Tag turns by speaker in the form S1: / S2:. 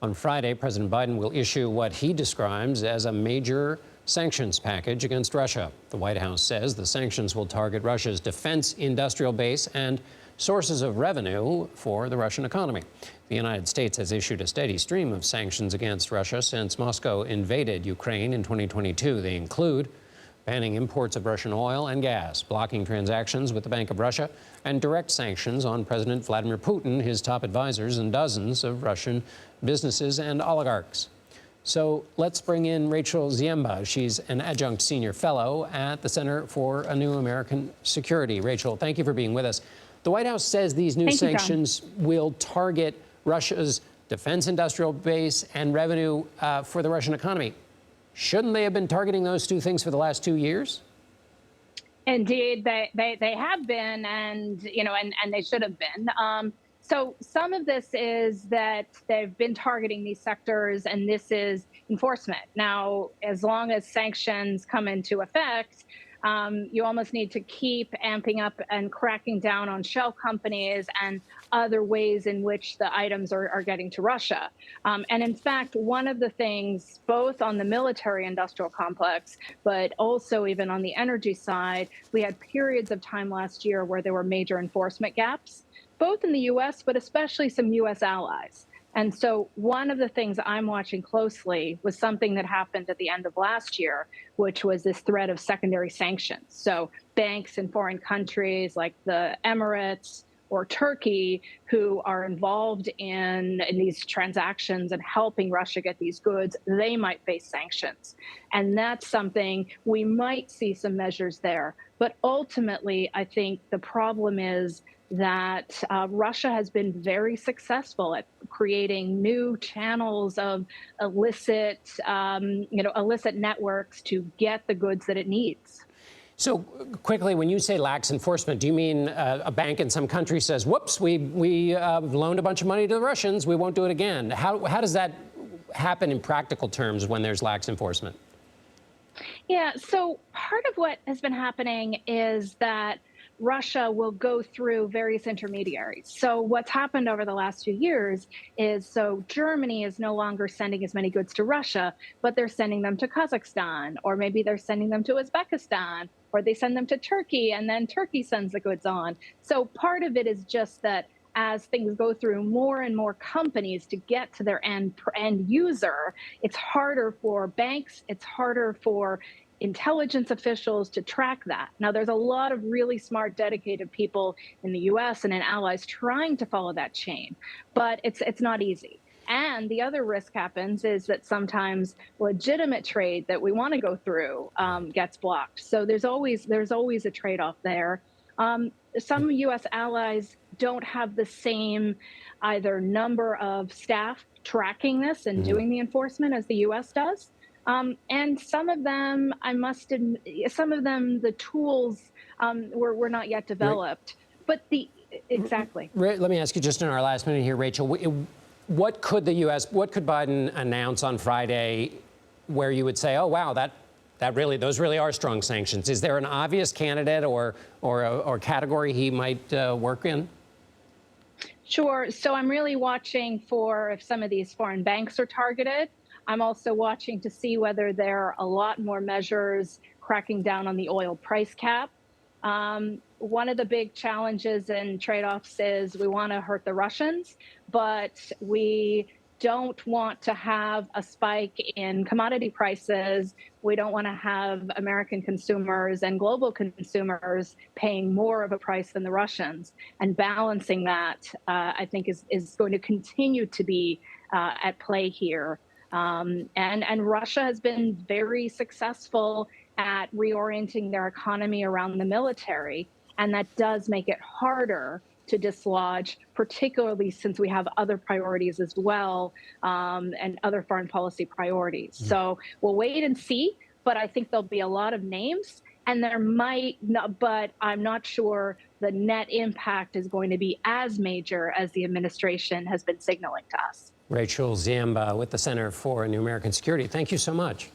S1: On Friday, President Biden will issue what he describes as a major sanctions package against Russia. The White House says the sanctions will target Russia's defense industrial base and sources of revenue for the Russian economy. The United States has issued a steady stream of sanctions against Russia since Moscow invaded Ukraine in 2022. They include banning imports of Russian oil and gas, blocking transactions with the Bank of Russia, and direct sanctions on President Vladimir Putin, his top advisors, and dozens of Russian businesses and oligarchs. So let's bring in Rachel Ziemba. She's an adjunct senior fellow at the Center for a New American Security. Rachel, thank you for being with us. The White House says these new sanctions will target Russia's defense industrial base and revenue for the Russian economy. Shouldn't they have been targeting those two things for the last 2 years?
S2: Indeed, they have been, and they should have been. So some of this is that they've been targeting these sectors, and this is enforcement. Now, as long as sanctions come into effect, you almost need to keep amping up and cracking down on shell companies and other ways in which the items are getting to Russia. And in fact, one of the things, both on the military industrial complex, but also even on the energy side, we had periods of time last year where there were major enforcement gaps, both in the U.S., but especially some U.S. allies. And so one of the things I'm watching closely was something that happened at the end of last year, which was this threat of secondary sanctions. So banks in foreign countries like the Emirates or Turkey, who are involved in these transactions and helping Russia get these goods, they might face sanctions. And that's something we might see some measures there. But ultimately, I think the problem is that Russia has been very successful at creating new channels of illicit networks to get the goods that it needs.
S1: So quickly, when you say lax enforcement, do you mean a bank in some country says, whoops, we loaned a bunch of money to the Russians, we won't do it again? How does that happen in practical terms when there's lax enforcement?
S2: Yeah, so part of what has been happening is that Russia will go through various intermediaries. So what's happened over the last few years is, so Germany is no longer sending as many goods to Russia, but they're sending them to Kazakhstan, or maybe they're sending them to Uzbekistan, or they send them to Turkey, and then Turkey sends the goods on. So part of it is just that as things go through more and more companies to get to their end user, it's harder for banks, it's harder for intelligence officials to track that. Now, there's a lot of really smart, dedicated people in the U.S. and in allies trying to follow that chain, but it's not easy. And the other risk happens is that sometimes legitimate trade that we want to go through gets blocked. So there's always a trade-off there. Some U.S. allies don't have the same either number of staff tracking this and doing the enforcement as the U.S. does. And some of them, the tools were not yet developed. But exactly.
S1: Let me ask you just in our last minute here, Rachel, what could Biden announce on Friday where you would say, oh, wow, those really are strong sanctions? Is there an obvious candidate or category he might work in?
S2: Sure. So I'm really watching for if some of these foreign banks are targeted. I'm also watching to see whether there are a lot more measures cracking down on the oil price cap. One of the big challenges and trade-offs is we want to hurt the Russians, but we don't want to have a spike in commodity prices. We don't want to have American consumers and global consumers paying more of a price than the Russians. And balancing that, I think, is going to continue to be at play here. And Russia has been very successful at reorienting their economy around the military, and that does make it harder to dislodge, particularly since we have other priorities as well, and other foreign policy priorities. So we'll wait and see, but I think there'll be a lot of names, and there might not, but I'm not sure the net impact is going to be as major as the administration has been signaling to us.
S1: Rachel Ziemba with the Center for New American Security. Thank you so much.